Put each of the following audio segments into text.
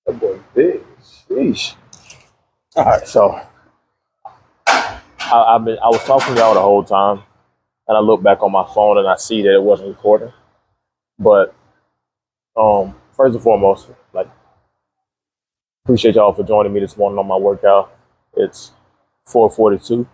That boy big. Sheesh. All right, so I was talking to y'all the whole time, and I look back on my phone and I see that it wasn't recording. But first and foremost, like appreciate y'all for joining me this morning on my workout. It's 4:42,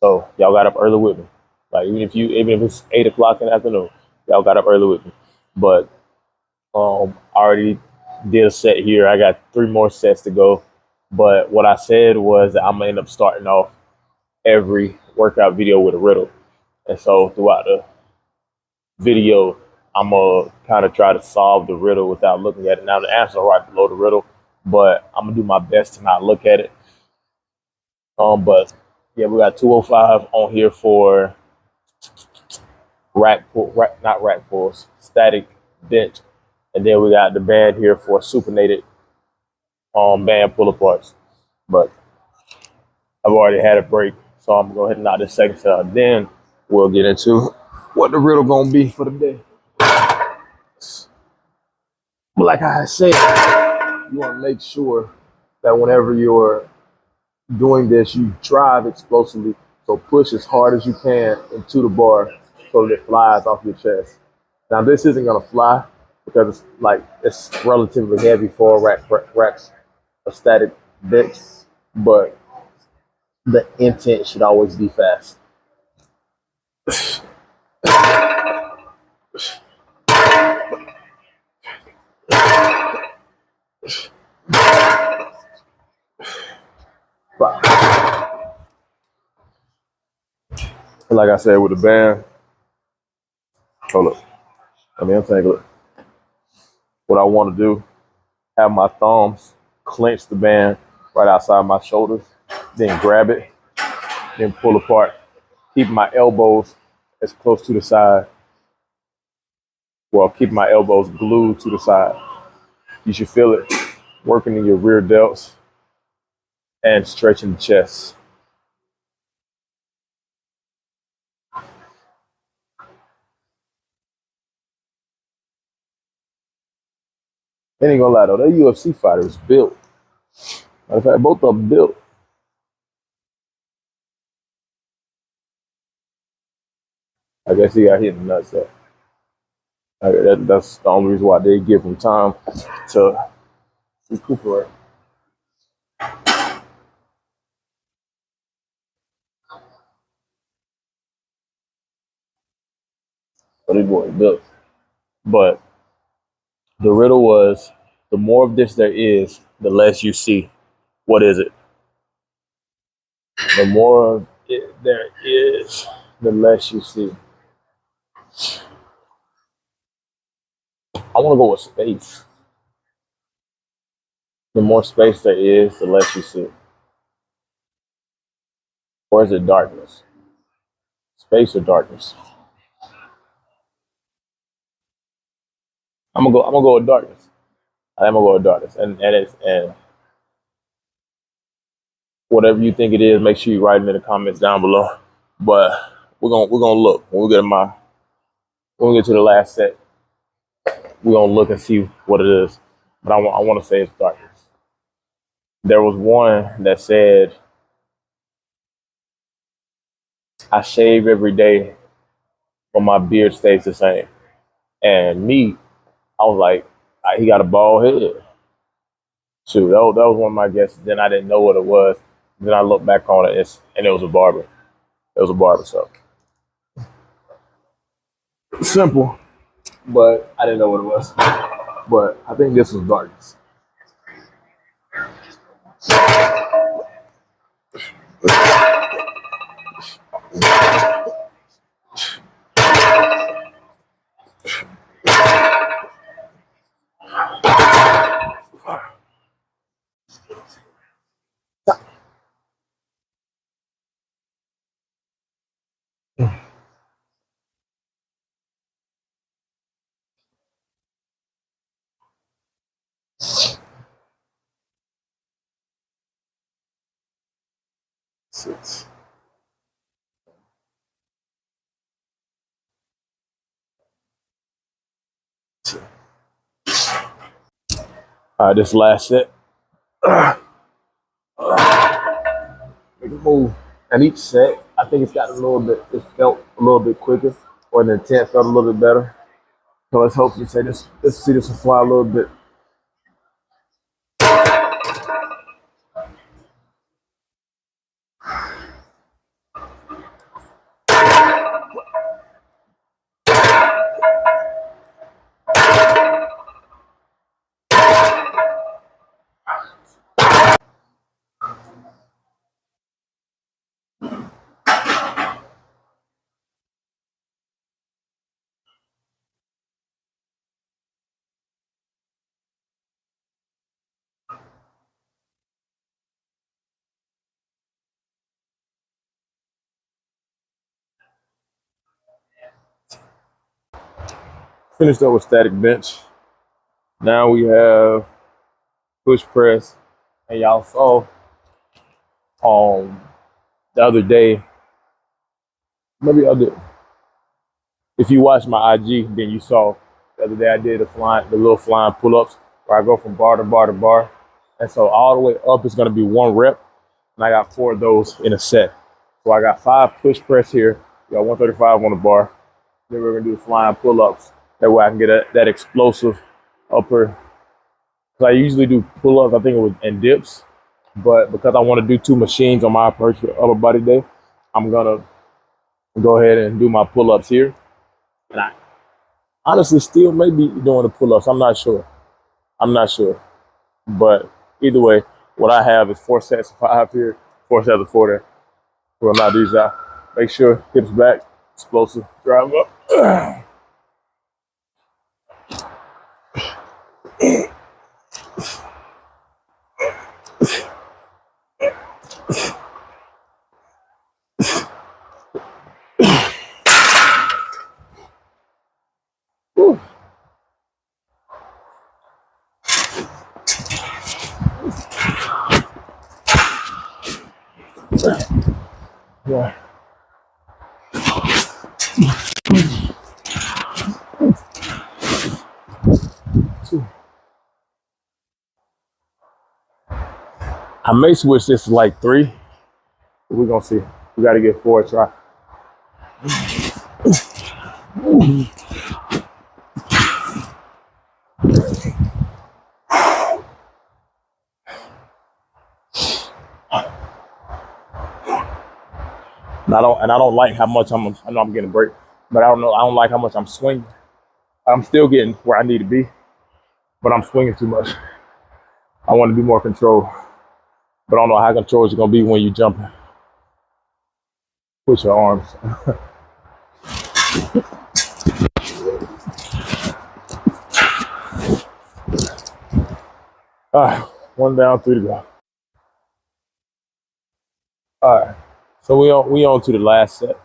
so y'all got up early with me. Like even if it's 8 o'clock in the afternoon, y'all got up early with me. But I already did a set here. I got 3 more sets to go. But what I said was that I'm gonna end up starting off every workout video with a riddle. And so throughout the video, I'm gonna kind of try to solve the riddle without looking at it. Now the answer right below the riddle, but I'm gonna do my best to not look at it. But yeah, we got 205 on here for not rack pulls, static bench, and then we got the band here for supinated band pull aparts. But I've already had a break, so I'm gonna go ahead and knock this second set out. Then we'll get into what the riddle gonna be for the day. But like I said, you want to make sure that whenever you're doing this, you drive explosively. So push as hard as you can into the bar so that it flies off your chest. Now this isn't gonna fly because it's relatively heavy for a static bench, but the intent should always be fast. Like I said with the band, hold up. Let me untangle it. What I want to do, have my thumbs clench the band right outside my shoulders, then grab it, then pull apart. Keep my elbows as close to the side. Well, keep my elbows glued to the side. You should feel it working in your rear delts and stretching the chest. They ain't gonna lie though, that UFC fighter is built. Matter of fact, both of them built. I guess he got hit in the nuts. That's the only reason why they give him time to recuperate. But this boy built. But the riddle was, the more of this there is, the less you see. What is it? The more of it there is, the less you see. I want to go with space. The more space there is, the less you see. Or is it darkness? Space or darkness? I'm gonna go with darkness. I'm gonna go with darkness. And whatever you think it is, make sure you write it in the comments down below. But we're gonna look when we get to the last set. We're gonna look and see what it is. But I want to say it's darkness. There was one that said, I shave every day, but my beard stays the same. And me, I was like, he got a bald head. Shoot, that was one of my guesses. Then I didn't know what it was. Then I looked back on it, and it was a barber. It was a barber, so simple. But I didn't know what it was. But I think this was darkness. Six. All right, this last set. Make a move. And each set, I think it's got a little bit, it felt a little bit quicker, or the intent felt a little bit better. So let's hopefully say this, let's see this one fly a little bit. Finished up with static bench. Now we have push press. And y'all saw the other day, maybe other, if you watched my IG, then you saw the other day I did the little flying pull-ups where I go from bar to bar to bar. And so all the way up is gonna be 1 rep. And I got 4 of those in a set. So I got 5 push press here. We got 135 on the bar. Then we're gonna do the flying pull-ups. That way I can get that explosive upper. So I usually do pull-ups, I think it was in dips. But because I want to do 2 machines on my upper body day, I'm gonna go ahead and do my pull-ups here. And I honestly still may be doing the pull-ups. I'm not sure. But either way, what I have is 4 sets of 5 here, 4 sets of 4 there. We'll knock these out. Make sure hips back, explosive, drive up. Whew. Yeah. I may switch this to like 3. But we're gonna see. We gotta get 4 a try. And I don't like how much I know I'm getting a break, but I don't like how much I'm swinging. I'm still getting where I need to be, but I'm swinging too much. I want to be more controlled, but I don't know how controlled you're gonna be when you jump with your arms. All right, 1 down, 3 to go. All right, so we on to the last set,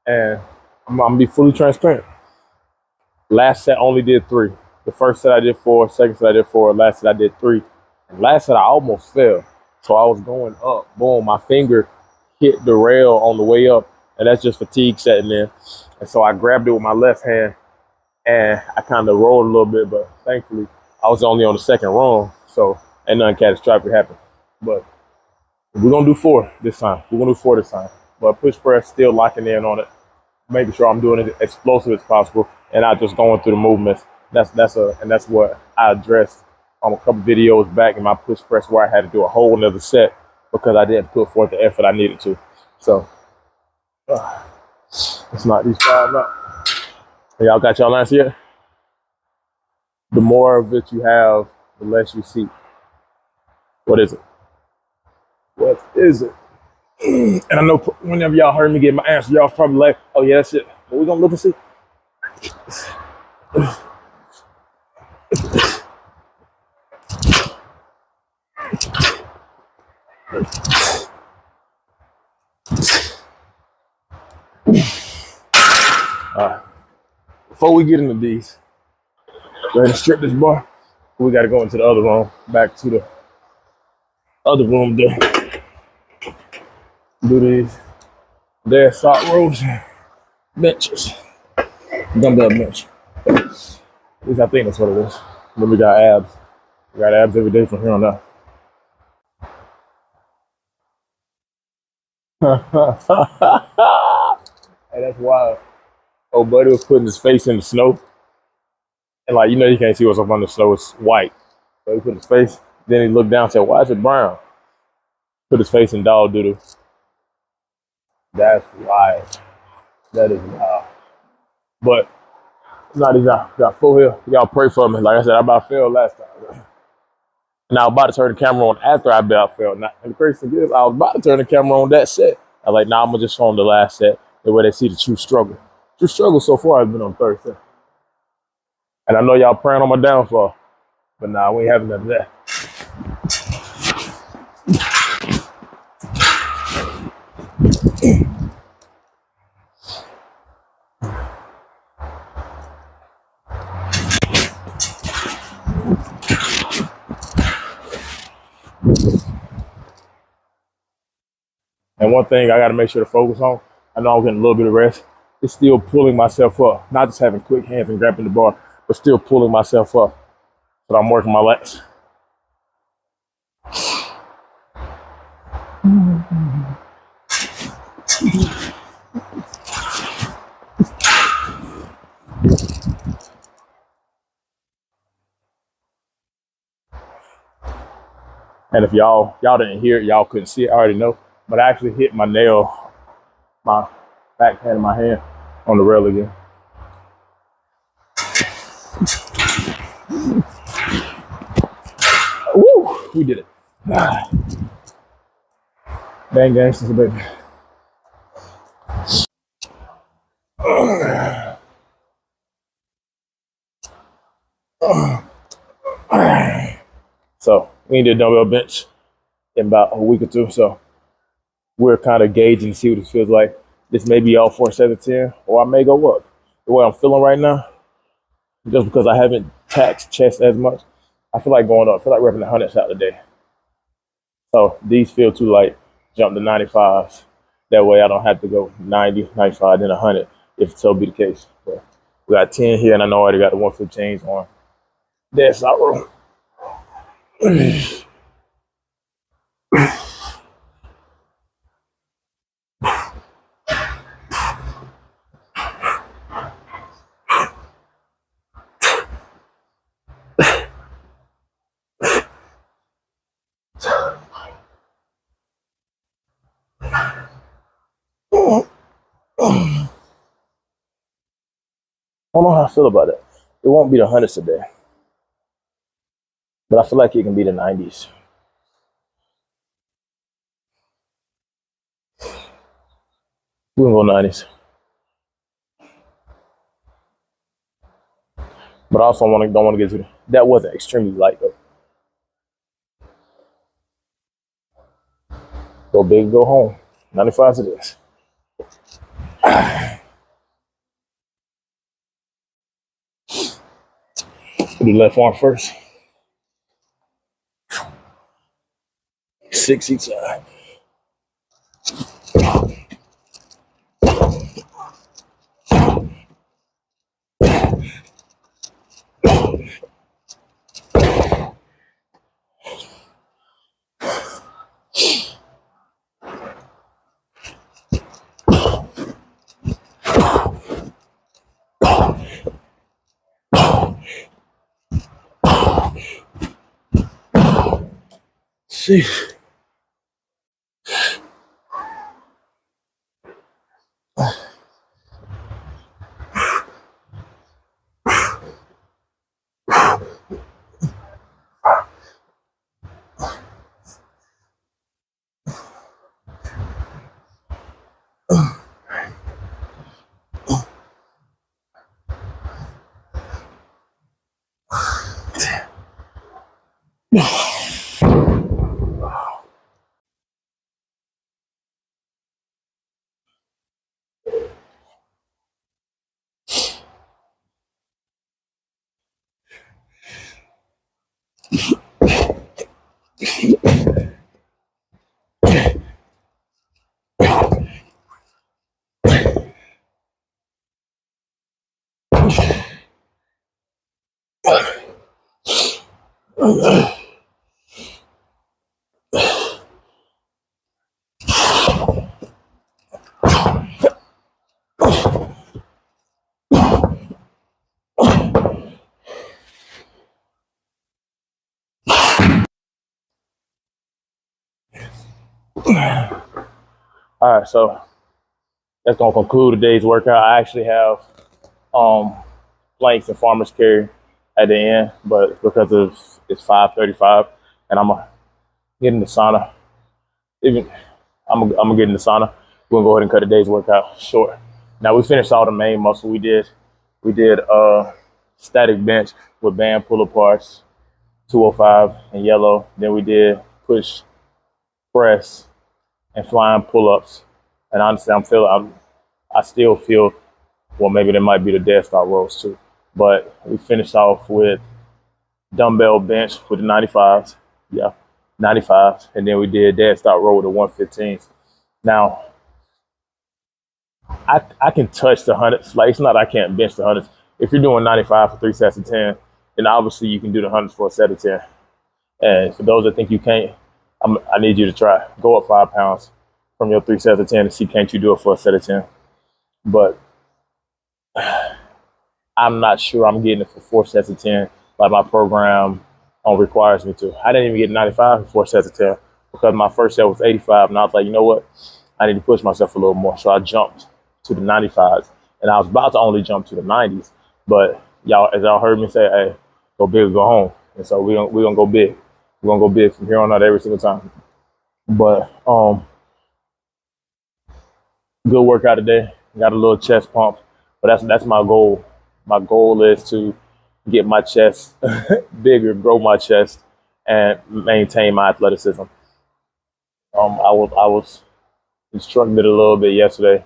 and I'm gonna be fully transparent. Last set only did 3. The first set I did 4, second set I did 4, last set I did 3. And last set I almost fell. So I was going up, boom, my finger hit the rail on the way up, and that's just fatigue setting in. And so I grabbed it with my left hand and I kind of rolled a little bit, but thankfully I was only on the second rung, so ain't nothing catastrophic happened. But we're gonna do 4 this time. But push press, still locking in on it, making sure I'm doing it as explosive as possible and not just going through the movements. That's what I addressed on a couple videos back in my push press, where I had to do a whole another set because I didn't put forth the effort I needed to. So let's knock these 5 out. Y'all got y'all answer yet? The more of it you have, the less you see. What is it? What is it? And I know whenever y'all heard me get my answer, y'all probably like, oh yeah, that's it. But we're gonna look and see. All right. Before we get into these, go ahead and strip this bar. We got to go into the other room, back to the other room there. Do these. There's salt rows, benches, dumbbell bench. At least I think that's what it is. Then we got abs. Got abs every day from here on out. Hey, that's wild. Oh, buddy was putting his face in the snow, and like you can't see what's up on the snow. It's white. So he put his face. Then he looked down and said, "Why is it brown?" Put his face in dog doodle. That's wild. That is wild. But not these got full here. Y'all pray for me. Like I said, I about failed last time. And I was about to turn the camera on after I about failed. And the crazy thing is, I was about to turn the camera on that set. I was like, nah, I'm gonna just show them the last set, the way they see the true struggle. True struggle so far has been on Thursday. And I know y'all praying on my downfall, but nah, we ain't having none of that. And one thing I got to make sure to focus on, I know I'm getting a little bit of rest, is still pulling myself up. Not just having quick hands and grabbing the bar, but still pulling myself up. But I'm working my lats. And if y'all didn't hear it, y'all couldn't see it, I already know. But I actually hit my nail, my back hand of my hand on the rail again. Woo! We did it. Bang gangsters, baby. So we did a dumbbell bench in about a week or two. So we're kind of gauging to see what it feels like. This may be all 4 sets of 10, or I may go up. The way I'm feeling right now, just because I haven't taxed chest as much, I feel like going up. I feel like repping the hundreds out today. So these feel too light. Jump to 95s. That way I don't have to go 90, 95, then 100 if so be the case. But we got 10 here, and I know I already got the 115s on. That's our room. I don't know how I feel about it. It won't be the hundreds today, but I feel like it can be the 90s. We can go 90s. But I also don't want to get to that wasn't extremely light though. Go big, go home. 95s it is. We'll do left arm first. 6 each side. Sheesh. All right, so that's gonna conclude today's workout. I actually have um planks and farmer's carry at the end, but because it's 5:35 and I'm gonna get in the sauna, even I'm gonna get in the sauna. We're gonna go ahead and cut today's workout short. Now we finished all the main muscle. We did static bench with band pull aparts, 205 and yellow. Then we did push press and flying pull ups. And honestly, I still feel, well, maybe there might be the dead start rows too. But we finished off with dumbbell bench with the 95s. Yeah, 95s. And then we did dead start row with the 115s. Now, I can touch the hundreds. Like, it's not I can't bench the hundreds. If you're doing 95 for 3 sets of 10, then obviously you can do the hundreds for a set of 10. And for those that think you can't, I need you to try. Go up 5 pounds from your 3 sets of 10 and see can't you do it for a set of 10. But I'm not sure I'm getting it for 4 sets of 10 like my program requires me to. I didn't even get 95 for 4 sets of 10 because my first set was 85, and I was like, you know what? I need to push myself a little more. So I jumped to the 95s, and I was about to only jump to the 90s. But y'all, as y'all heard me say, hey, go big or go home. And so we're gonna go big. We're gonna go big from here on out every single time. But good workout today. Got a little chest pump, but that's my goal. My goal is to get my chest bigger, grow my chest, and maintain my athleticism. I was instructed a little bit yesterday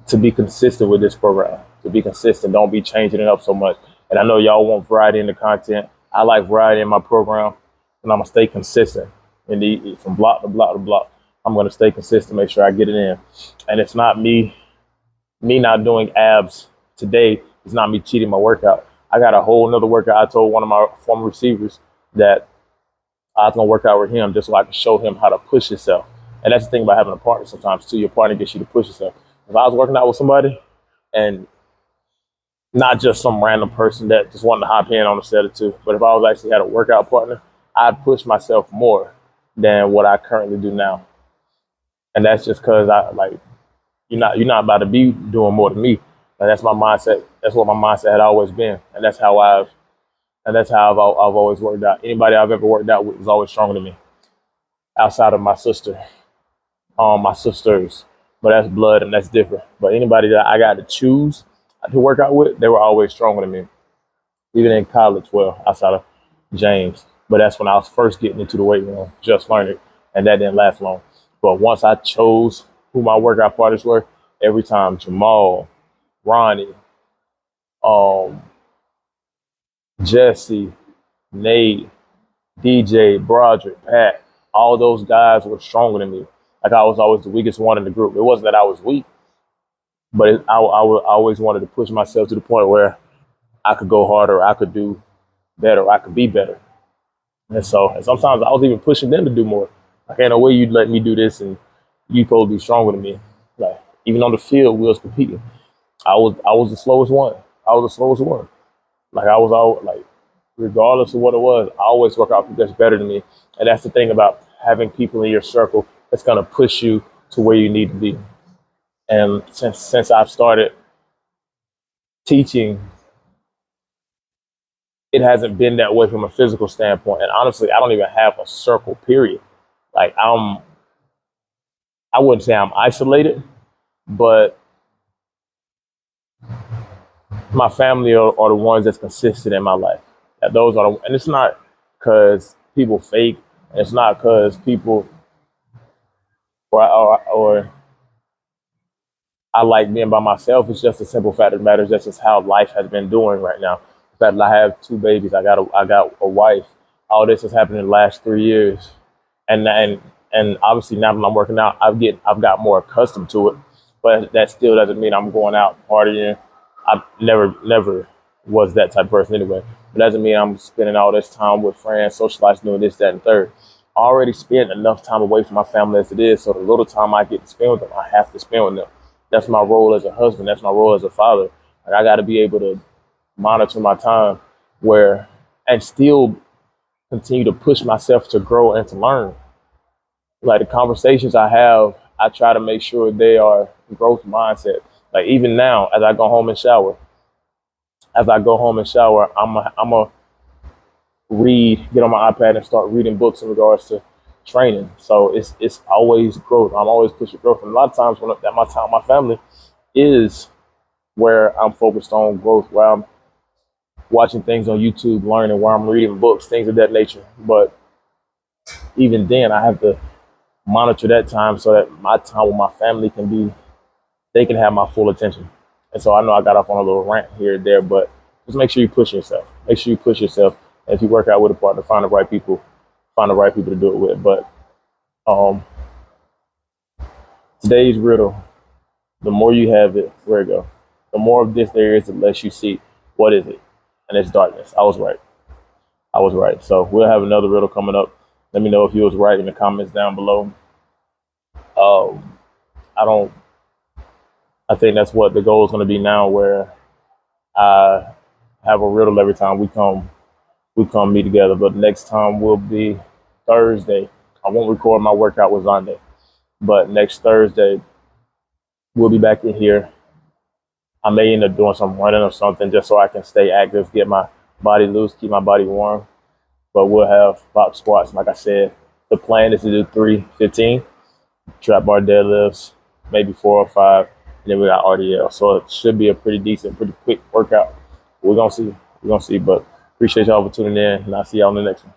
to be consistent with this program. To be consistent, don't be changing it up so much. And I know y'all want variety in the content. I like variety in my program, and I'm gonna stay consistent. And from block to block to block, I'm gonna stay consistent, make sure I get it in. And it's not me not doing abs today. It's not me cheating my workout. I got a whole nother workout. I told one of my former receivers that I was gonna work out with him just so I can show him how to push himself. And that's the thing about having a partner sometimes too. Your partner gets you to push yourself. If I was working out with somebody and not just some random person that just wanted to hop in on a set or two, but if I was actually had a workout partner, I'd push myself more than what I currently do now. And that's just because you're not about to be doing more than me. And that's my mindset. That's what my mindset had always been. And that's how I've always worked out. Anybody I've ever worked out with is always stronger than me. Outside of my sister. My sisters. But that's blood and that's different. But anybody that I got to choose to work out with, they were always stronger than me. Even in college, well, outside of James. But that's when I was first getting into the weight room, just learning. And that didn't last long. But once I chose who my workout partners were, every time Jamal, Ronnie, Jesse, Nate, DJ, Broderick, Pat, all those guys were stronger than me. Like I was always the weakest one in the group. It wasn't that I was weak, but I always wanted to push myself to the point where I could go harder, I could do better, I could be better. And sometimes I was even pushing them to do more. Like, ain't no way you'd let me do this and you supposed to be stronger than me. Like, even on the field, we was competing. I was the slowest one. Like, I was all like, regardless of what it was, I always work out that's better than me. And that's the thing about having people in your circle that's gonna push you to where you need to be. And since I've started teaching, it hasn't been that way from a physical standpoint. And honestly, I don't even have a circle, period. Like I wouldn't say I'm isolated, but my family are the ones that's consistent in my life. And and it's not because people fake, and it's not because people or I like being by myself. It's just a simple fact of the matter. That's just how life has been doing right now. The fact that I have 2 babies, I got a wife. All this has happened in the last 3 years, and obviously now that I'm working out, I've got more accustomed to it. But that still doesn't mean I'm going out partying. I never was that type of person anyway. It doesn't mean I'm spending all this time with friends, socializing, doing this, that, and third. I already spent enough time away from my family as it is, so the little time I get to spend with them, I have to spend with them. That's my role as a husband. That's my role as a father. Like, I got to be able to monitor my time where and still continue to push myself to grow and to learn. Like the conversations I have, I try to make sure they are growth mindset. Like even now, as I go home and shower, I'm a read, get on my iPad and start reading books in regards to training. So it's always growth. I'm always pushing growth. And a lot of times when at my time, my family is where I'm focused on growth, where I'm watching things on YouTube, learning, where I'm reading books, things of that nature. But even then, I have to monitor that time so that my time with my family can be, they can have my full attention. And so I know I got off on a little rant here and there, but just make sure you push yourself. Make sure you push yourself. And if you work out with a partner, find the right people to do it with. But um, today's riddle, the more you have it, where it go? The more of this there is, the less you see. What is it? And it's darkness. I was right. I was right. So we'll have another riddle coming up. Let me know if you was right in the comments down below. I don't. I think that's what the goal is going to be now, where I have a riddle every time we come meet together. But next time will be Thursday. I won't record my workout with Zonde, but next Thursday we'll be back in here. I may end up doing some running or something just so I can stay active, get my body loose, keep my body warm. But we'll have box squats. Like I said, the plan is to do 315, trap bar deadlifts, maybe 4 or 5, and then we got RDL. So it should be a pretty decent, pretty quick workout. We're gonna see. But appreciate y'all for tuning in, and I'll see y'all on the next one.